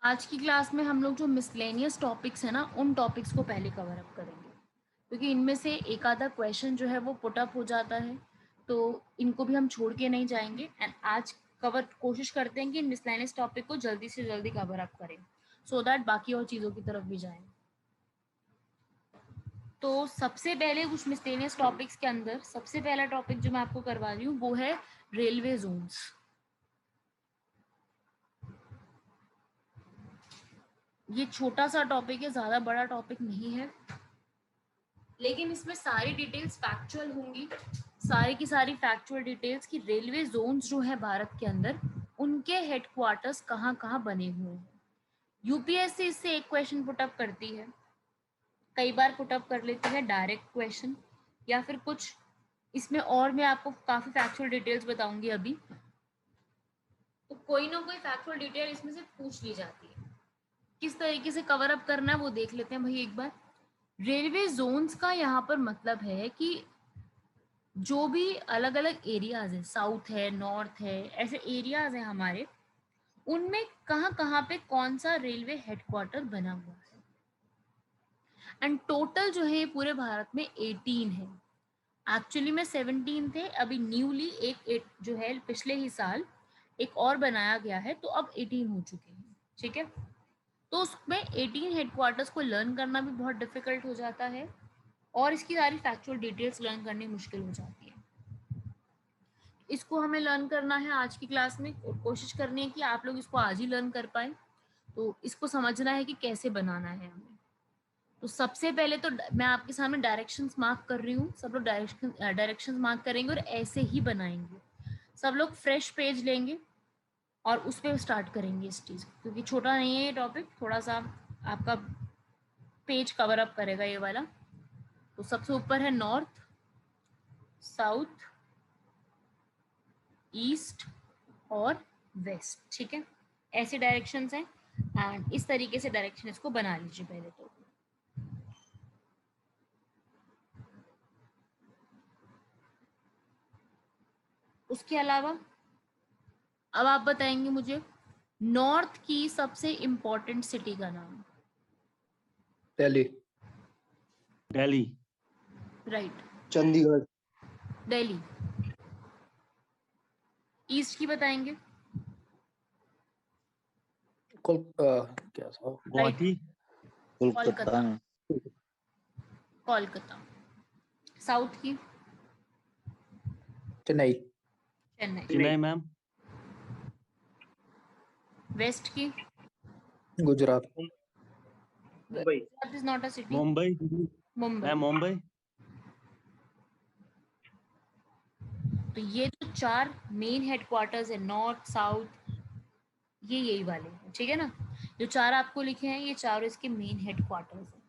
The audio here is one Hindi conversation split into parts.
आज की क्लास में हम लोग जो मिसलेनियस टॉपिक्स है ना, उन टॉपिक्स को पहले कवर अप करेंगे, क्योंकि इनमें से एक आधा क्वेश्चन जो है वो पुट अप हो जाता है, तो इनको भी हम छोड़ के नहीं जाएंगे। एंड आज कोशिश करते हैं कि इन मिसलेनियस टॉपिक को जल्दी से जल्दी कवर अप करें, सो दैट बाकी और चीज़ों की तरफ भी जाएं। तो सबसे पहले कुछ मिसलेनियस टॉपिक्स के अंदर सबसे पहला टॉपिक जो मैं आपको करवा रही हूँ वो है रेलवे जोन्स। ये छोटा सा टॉपिक है, ज़्यादा बड़ा टॉपिक नहीं है, लेकिन इसमें सारी डिटेल्स फैक्चुअल होंगी, सारी की सारी फैक्चुअल डिटेल्स की रेलवे जोन्स जो है भारत के अंदर, उनके हेडक्वार्टर्स कहाँ कहाँ बने हुए हैं। यूपीएससी इससे एक क्वेश्चन पुटअप करती है, कई बार पुटअप कर लेती है डायरेक्ट क्वेश्चन, या फिर कुछ इसमें और मैं आपको काफी फैक्चुअल डिटेल्स बताऊंगी अभी, तो कोई ना कोई फैक्चुअल डिटेल इसमें से पूछ ली जाती है। किस तरीके से कवर अप करना है वो देख लेते हैं भाई एक बार। रेलवे जोन्स का यहाँ पर मतलब है कि जो भी अलग अलग एरियाज है, साउथ है, नॉर्थ है, ऐसे एरियाज हैं हमारे, उनमें कहाँ कहाँ पे कौन सा रेलवे हेडक्वार्टर बना हुआ है। एंड टोटल जो है ये पूरे भारत में 18 है। एक्चुअली में 17 थे, अभी न्यूली एक जो है पिछले ही साल एक और बनाया गया है, तो अब 18 हो चुके हैं। ठीक है, तो उसमें 18 हेडक्वार्टर्स को लर्न करना भी बहुत डिफिकल्ट हो जाता है, और इसकी सारी फैक्चुअल डिटेल्स लर्न करनी मुश्किल हो जाती है। इसको हमें लर्न करना है आज की क्लास में, और कोशिश करनी है कि आप लोग इसको आज ही लर्न कर पाए। तो इसको समझना है कि कैसे बनाना है हमें। तो सबसे पहले तो मैं आपके सामने डायरेक्शंस मार्क कर रही हूँ, सब लोग डायरेक्शंस मार्क करेंगे और ऐसे ही बनाएंगे। सब लोग फ्रेश पेज लेंगे और उस पर स्टार्ट करेंगे इस चीज़, क्योंकि छोटा नहीं है ये टॉपिक, थोड़ा सा आपका पेज कवर अप करेगा ये वाला। तो सबसे ऊपर है नॉर्थ, साउथ, ईस्ट और वेस्ट। ठीक है, ऐसे डायरेक्शंस हैं, एंड इस तरीके से डायरेक्शन इसको बना लीजिए पहले तो। उसके अलावा अब आप बताएंगे मुझे नॉर्थ की सबसे इंपॉर्टेंट सिटी का नाम। दिल्ली। दिल्ली। राइट, चंडीगढ़। दिल्ली। ईस्ट की बताएंगे। क्या था? गुवाहाटी। कोलकाता। कोलकाता। साउथ की चेन्नई। चेन्नई। चेन्नई मैम। वेस्ट की Gujarat. Gujarat is not a city. Mumbai Mumbai. Ma'am, Mumbai. तो ये जो चार मेन हेडक्वार्टर्स है, नॉर्थ साउथ, ये यही वाले हैं। ठीक है ना, जो चार आपको लिखे हैं ये चारों इसके मेन हेडक्वार्टर्स हैं।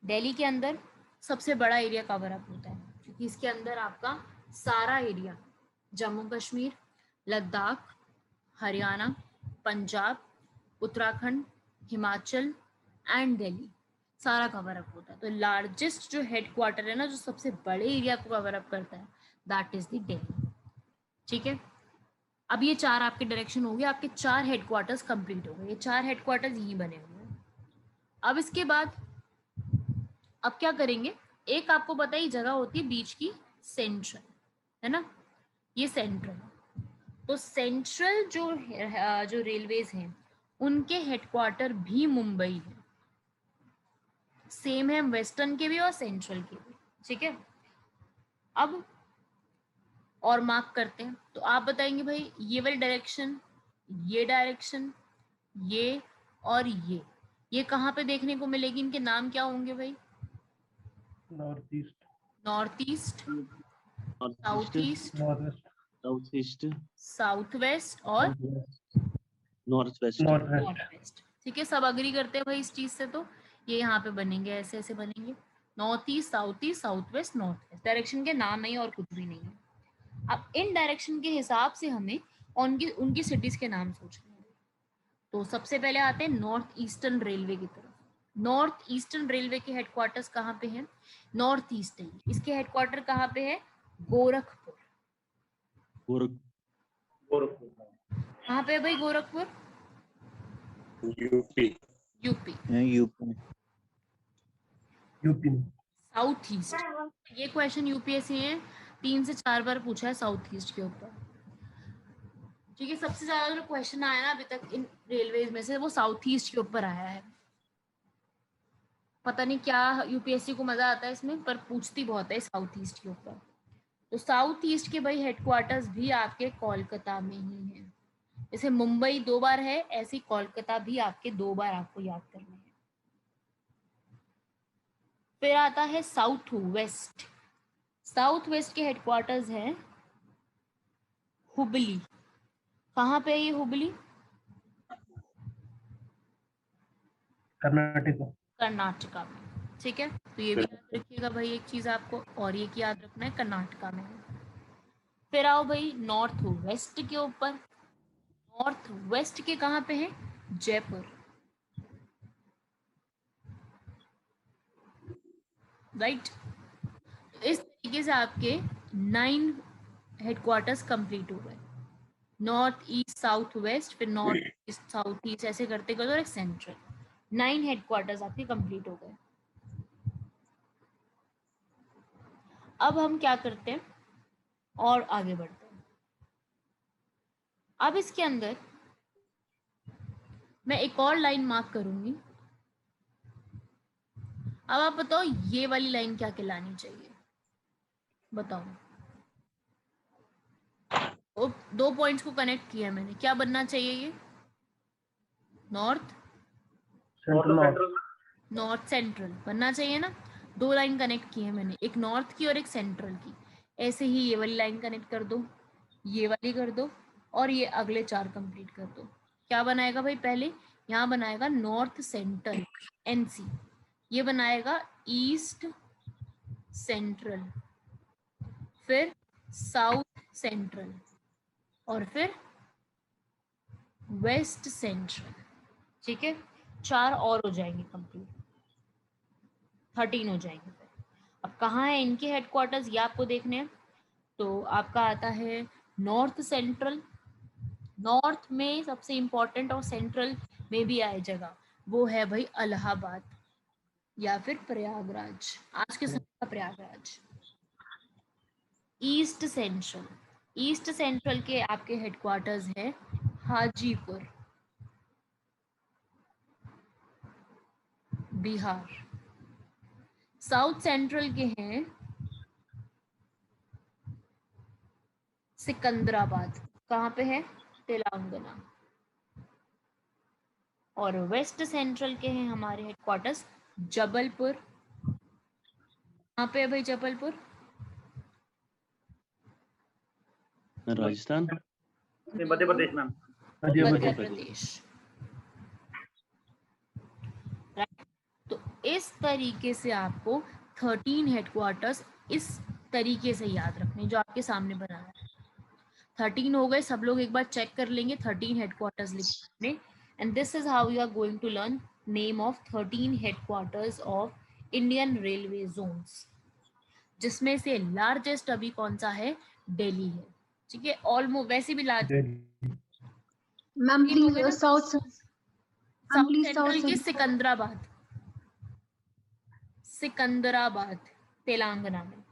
दिल्ली के अंदर सबसे बड़ा एरिया कवर अप होता है, क्योंकि इसके अंदर आपका सारा एरिया, जम्मू कश्मीर, लद्दाख, हरियाणा, पंजाब, उत्तराखंड, हिमाचल एंड दिल्ली, सारा कवर अप होता है। तो लार्जेस्ट जो हेडक्वार्टर है ना, जो सबसे बड़े एरिया को कवर अप करता है, दैट इज द दिल्ली। ठीक है, अब ये चार आपके डायरेक्शन हो गए, आपके चार हेडक्वार्टर्स कंप्लीट हो गए, ये चार हेडक्वार्टर्स यहीं बने हुए हैं। अब इसके बाद अब क्या करेंगे, एक आपको पता ही जगह होती है बीच की, सेंट्रल, है ना, ये सेंट्रल। तो सेंट्रल जो रेलवेज हैं उनके हेडक्वार्टर भी मुंबई है, सेम है वेस्टर्न के भी और सेंट्रल के भी। ठीक है, अब और मार्क करते हैं, तो आप बताएंगे भाई ये वाली डायरेक्शन, ये डायरेक्शन, ये और ये कहाँ पे देखने को मिलेगी, इनके नाम क्या होंगे भाई? North east. North east, south east, south east, south west और नॉर्थ वेस्ट। North west. ठीक है, सब अग्री करते हैं भाई इस चीज से, तो ये यहाँ पे बनेंगे, ऐसे ऐसे बनेंगे, north east, south west, north west. Direction के नाम नहीं और कुछ भी नहीं है। अब इन डायरेक्शन के हिसाब से हमें उनकी उनकी सिटीज के नाम सोचने हैं। तो सबसे पहले आते हैं नॉर्थ ईस्टर्न रेलवे की तरफ। नॉर्थ ईस्टर्न रेलवे के हेडक्वार्टर्स कहाँ पे हैं? नॉर्थ ईस्टर्न, इसके हेडक्वार्टर कहाँ पे है? गोरखपुर। गोरखपुर। कहाँ पे है भाई Gorakhpur? UP UP. UP UP में। साउथ ईस्ट, ये क्वेश्चन यूपीएससी ने 3 से 4 बार पूछा है साउथ ईस्ट के ऊपर। ठीक है, सबसे ज्यादा जो क्वेश्चन आया ना अभी तक इन रेलवेज में से वो साउथ ईस्ट के ऊपर आया है। पता नहीं क्या यूपीएससी को मजा आता है इसमें, पर पूछती बहुत है साउथ ईस्ट के ऊपर। तो साउथ ईस्ट के भाई हेडक्वार्टर्स भी आपके कोलकाता में ही है। जैसे मुंबई 2 बार है, ऐसी कोलकाता भी आपके 2 बार आपको याद करने हैं। फिर आता है साउथ वेस्ट। साउथ वेस्ट के हेडक्वार्टर्स हैं हुबली। कहाँ पे है ये हुबली? कर्नाटक। कर्नाटका में। ठीक है, तो ये भी याद रखिएगा भाई एक चीज आपको, और ये की याद रखना है कर्नाटका में है। फिर आओ भाई नॉर्थ वेस्ट के ऊपर। नॉर्थ वेस्ट के कहाँ पे है? जयपुर। राइट। इस तरीके से आपके 9 हेडक्वार्टर्स कंप्लीट हो गए। नॉर्थ ईस्ट साउथ वेस्ट, फिर नॉर्थ ईस्ट साउथ ईस्ट, ऐसे करते करते और एक सेंट्रल। 9 हेडक्वार्टर्स आपके कंप्लीट हो गए। अब हम क्या करते हैं और आगे बढ़ते हैं। अब इसके अंदर मैं एक और लाइन मार्क करूंगी। अब आप बताओ ये वाली लाइन क्या कहलानी चाहिए? बताओ। 2 पॉइंट्स को कनेक्ट किया मैंने, क्या बनना चाहिए ये? नॉर्थ नॉर्थ सेंट्रल बनना चाहिए ना। 2 लाइन कनेक्ट की है मैंने, एक नॉर्थ की और एक सेंट्रल की। ऐसे ही ये वाली लाइन कनेक्ट कर दो, ये वाली कर दो, और ये अगले 4 कंप्लीट कर दो। क्या बनाएगा भाई? पहले यहाँ बनाएगा नॉर्थ सेंट्रल एनसी, ये बनाएगा ईस्ट सेंट्रल, फिर साउथ सेंट्रल, और फिर वेस्ट सेंट्रल। ठीक है, 4 और हो जाएंगे कंप्लीट, 13 हो जाएंगे। फिर अब कहाँ है इनके हेडक्वार्टर्स ये आपको देखने हैं। तो आपका आता है नॉर्थ सेंट्रल। नॉर्थ में सबसे इंपॉर्टेंट और सेंट्रल में भी आए जगह, वो है भाई इलाहाबाद या फिर प्रयागराज, आज के समय का Prayagraj. East central, east central के आपके हेडक्वार्टर्स है हाजीपुर, बिहार। साउथ सेंट्रल के हैं सिकंदराबाद, कहाँ पे है? तेलंगाना। और वेस्ट सेंट्रल के हैं हमारे हेडक्वार्टर्स जबलपुर। कहाँ पे है भाई जबलपुर? राजस्थान, मध्य प्रदेश मैम। मध्य प्रदेश। तो इस तरीके से आपको 13 हेडक्वार्टर्स इस तरीके से याद रखने जो आपके सामने बना है। 13 हो गए, सब लोग एक बार चेक कर लेंगे 13 हेडक्वार्टर्स लिखने। And this is how you are going to learn name of 13 headquarters of Indian railway zones, जिसमें से लार्जेस्ट अभी कौन सा है? दिल्ली है। ठीक है, ऑलमोस्ट वैसे भी large ma'am please south central के सिकंदराबाद, सिकंदराबाद तेलंगाना में।